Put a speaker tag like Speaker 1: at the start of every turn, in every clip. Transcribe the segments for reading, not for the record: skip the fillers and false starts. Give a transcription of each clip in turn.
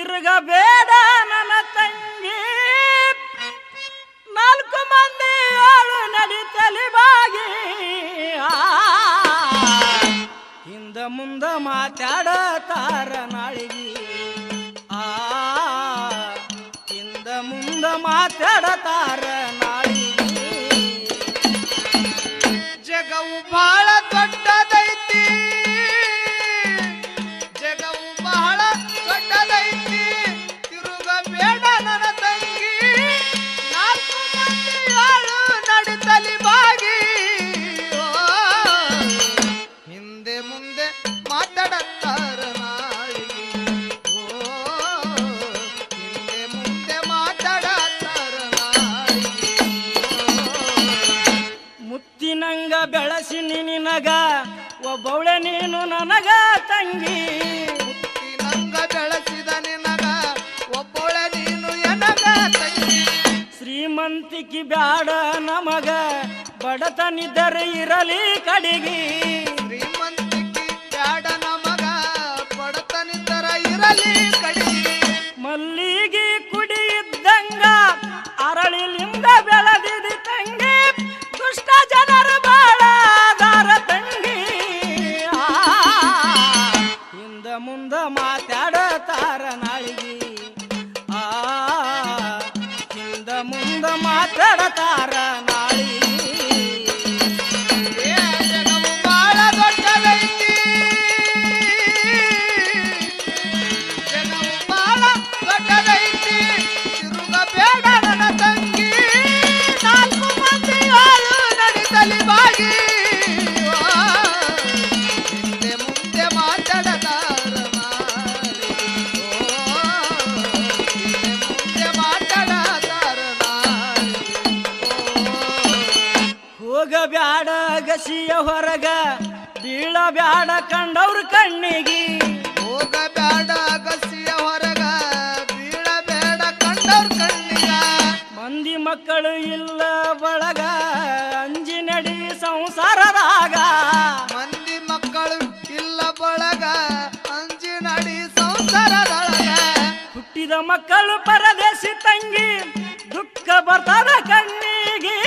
Speaker 1: ತಿರುಗಬೇಡ ನನ್ನ ತಂಗಿ ನಾಲ್ಕು ಮಂದಿ ಆಳು ನಡಿತಲಿ ಬಾಗಿ ಹಿಂದ ಮುಂದ ಮಾತಾಡತಾರ ನಾಳಿಗಿ ಹಿಂದ ಮುಂದ ಮಾತಾಡತಾರ ನಾಳಿಗಿ
Speaker 2: ಜಗವು ಬಹಳ ದೊಡ್ಡದೈತಿ ಜಗವು ಬಹಳ ದೊಡ್ಡದೈತಿ ತಿರುಗಬೇಡ ನನ್ನ ತಂಗಿ ನಾಲ್ಕು ಮಂದಿ ಆಳು ನಡಿತಲಿ ಬಾಗಿ ಹಿಂದೆ ಮುಂದೆ ಮಾತಾಡತ್ತಾರ ನಾಳಿಗಿ ಹಿಂದೆ ಮುಂದೆ ಮಾತಾಡತ್ತಾರ ನಾಳಿಗಿ
Speaker 1: ಮುತ್ತಿನಂಗ ಬೆಳಸಿನಿ ನಿನಗ ಒಬ್ಬವಳೆ ನೀನು ನನಗ ತಂಗಿ
Speaker 2: ಮುತ್ತಿನಂಗ ಬೆಳೆಸಿದ ನಿನಗ ಒಬ್ಬಳೆ ನೀನು ಎನಗ ತಂಗಿ
Speaker 1: ಶ್ರೀಮಂತಿಕೆ ಬ್ಯಾಡ ನಮಗ ಬಡತನಿದ್ದರೆ ಇರಲಿ ಕಡಿಗಿ
Speaker 2: ಶ್ರೀಮಂತಿಕೆ ಬ್ಯಾಡ ನಮಗ ಬಡತನಿದ್ದರ ಇರಲಿ ಕಡಿಗಿ
Speaker 1: ಮಲ್ಲಿಗೆ ಕುಡಿ ಇದ್ದಂಗ ಅರಳಿಲಿಂದ ಬೆಳೆದಿದಿ ತಂಗಿ ದುಷ್ಟ ಜನರು ಬಾಳ ದಾರ ತಂಗಿ ಹಿಂದ ಮುಂದ ಮಾತಾಡತಾರ ನಾಳಿಗಿ ಹಿಂದ ಮುಂದ ಮಾತಾಡತಾರ ನಾಳಿಗಿ
Speaker 2: ಏ ಜಗವು ಬಾಳ ದೊಡ್ಡದೈತಿ ಜಗವು ಬಾಳ ದೊಡ್ಡದೈತಿ ತಿರುಗಬೇಡ ನನ್ನ ತಂಗಿ ನಾಲ್ಕು ಮಂದಿ ಆಳು ನಡಿತಲಿ ಬಾಗಿ ಹಿಂದೆ ಮುಂದೆ ಮಾತಾಡತಾರ ನಾಳಿಗಿ ಹಿಂದೆ ಮುಂದೆ ಮಾತಾಡತಾರ ನಾಳಿಗಿ
Speaker 1: ಹೋಗಬ್ಯಾಡ ಗಸಿಯ ಹೊರಗ ಬೀಳಬ್ಯಾಡ ಕಂಡವ್ರ ಕಣ್ಣಿಗಿ
Speaker 2: ಹೋಗಬೇಡ ಗಸಿಯ ಹೊರಗ ಬೀಳಬೇಡ ಕಂಡವ್ರ ಕಣ್ಣಿಗ
Speaker 1: ಮಂದಿ ಮಕ್ಕಳು ಇಲ್ಲ ಬಳಗ ಅಂಜಿ ನಡಿ ಸಂಸಾರದಾಗ
Speaker 2: ಮಂದಿ ಮಕ್ಕಳು ಇಲ್ಲ ಬಳಗ ಅಂಜಿ ನಡಿ ಸಂಸಾರದೊಳಗ
Speaker 1: ಹುಟ್ಟಿದ ಮಕ್ಕಳು ಪರದೇಶಿ ತಂಗಿ ದುಃಖ ಬರ್ತದ ಕಣ್ಣಿಗೆ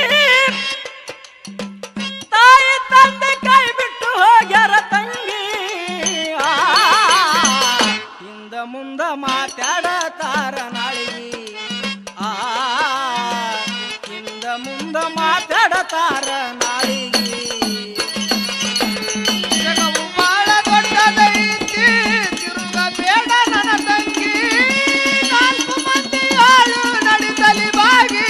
Speaker 1: ತಾಯಿ ತಂದೆ ಕೈ ಬಿಟ್ಟು ಹೋಗ್ಯಾರ ತಂಗಿ ಹಿಂದ ಮುಂದ ಮಾತಾಡತಾರ ನಾಳಿಗಿ ಹಿಂದ ಮುಂದ ಮಾತಾಡತಾರ ನಾಳಿಗಿ
Speaker 2: ಜಗವು ಬಾಳ ದೊಡ್ಡದೈತಿ ತಿರುಗಬೇಡ ನನ್ನ ತಂಗಿ ನಾಲ್ಕು ಮಂದಿ ಆಳು ನಡಿತಲಿ ಬಾಗಿ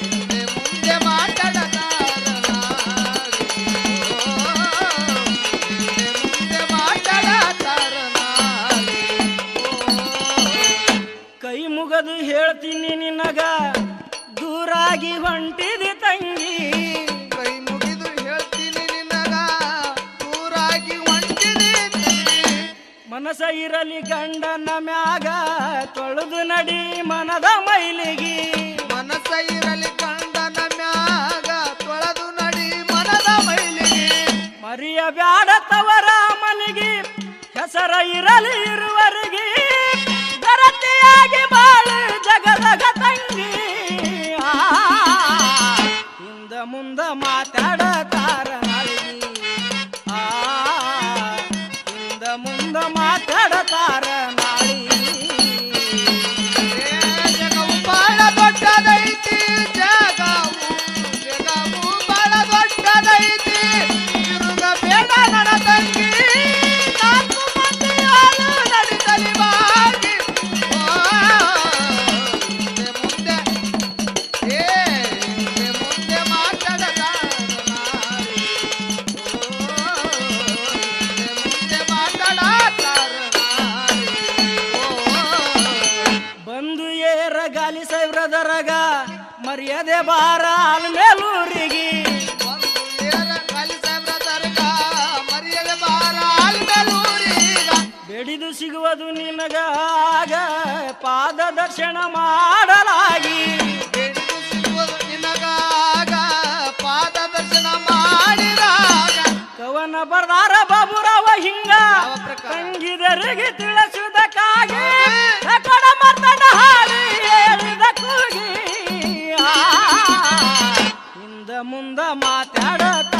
Speaker 2: ಹಿಂದೆ ಮುಂದೆ ಮಾತಾಡತಾರ ನಾಳಿಗಿ ಹಿಂದೆ ಮುಂದೆ ಮಾತಾಡತಾರ ನಾಳಿಗಿ
Speaker 1: ಕೈ ಮುಗದು ಹೇಳ್ತೀನಿ ನಿನಗ ದೂರಾಗಿ ಹೊಂಟಿದಿ ತಂಗಿ
Speaker 2: ಕೈ ಮುಗಿದು ಹೇಳ್ತೀನಿ ನಿನಗ ದೂರಾಗಿ ಹೊಂಟಿದಿ
Speaker 1: ಮನಸ ಇರಲಿ ಗಂಡನ ಮ್ಯಾಗ ತೊಳೆದು ನಡಿ ಮನದ ಮೈಲಿಗಿ
Speaker 2: ಮನಸ್ಸ ಇರಲಿ ಕಂಡನ ಮ್ಯಾಗ ತೊಳೆದು ನಡಿ ಮನದ ಮೈಲಿಗೆ
Speaker 1: ಮರಿಯ ಬ್ಯಾಡ ತವರ ಮನಿಗಿ ಹೆಸರ ಇರಲಿ ಇರುವರಿಗೆ ಗರತಿಯಾಗಿ ಬಾಳು ಜಗದಗ ತಂಗಿ ಹಿಂದ ಮುಂದ ಮಾತಾಡತಾರ ನಾಳಿಗಿ ಹಿಂದ ಮುಂದ ಮಾತಾಡತಾರ ನಾಳಿಗಿ
Speaker 2: ಏ ಜಗವು ಬಾಳ ದೊಡ್ಡದೈತಿ ಜಗವು ಬಾಳ ದೊಡ್ಡದೈತಿ ತಿರುಗಬೇಡ ನನ್ನ ತಂಗಿ ನಾಲ್ಕು ಮಂದಿ ಆಳು ನಡಿತಲಿ ಬಾಗಿ ಹಿಂದೆ ಮುಂದೆ ಹಿಂದೆ ಮುಂದೆ ಮಾತಾಡತಾರ ನಾಳಿಗಿ ಹಿಂದೆ ಮುಂದೆ ಮಾತಾಡತಾರ ನಾಳಿಗಿ
Speaker 1: ಬಂದು ಏರ ಗಾಲಿ ಸೈಬ್ರದರಗ ಮರ್ಯಾದೆ ಬಾರ ಮೇಲೂರಿಗೆ
Speaker 2: ಒಂದು ಏರ ಕಲಿಸಬ್ರ ದರ್ಗ ಮರ್ಯಾದೆ ಬಾರ ಆಲ್ಮೇಲೂರಿಗ
Speaker 1: ಬೆಡಿದು ಸಿಗುವುದು ನಿನಗ ಆಗ ಪಾದ ದರ್ಶನ ಮಾಡಲಾಗಿ
Speaker 2: ಹಿಡಿದು ಸಿಗುವುದು ನಿನಗಾಗ ಪಾದ ದರ್ಶನ ಮಾಡಿದಾಗ
Speaker 1: ಕವನ ಬರ್ದಾರ ಬಾಬುರಾವ ಹಿಂಗ
Speaker 2: ಯಾವ ಪ್ರಕಾರ?
Speaker 1: ತಂಗಿದೆ ಶಿಷ್ಯರಿಗೆ ತಿಳಿಸುವುದಕ್ಕಾಗಿ ಕಡ ಮರ್ತನ ಹಾಡಿ ಹೇಳಿದ ಕೂಗಿ ಹಿಂದ ಮುಂದ ಮಾತಾಡತ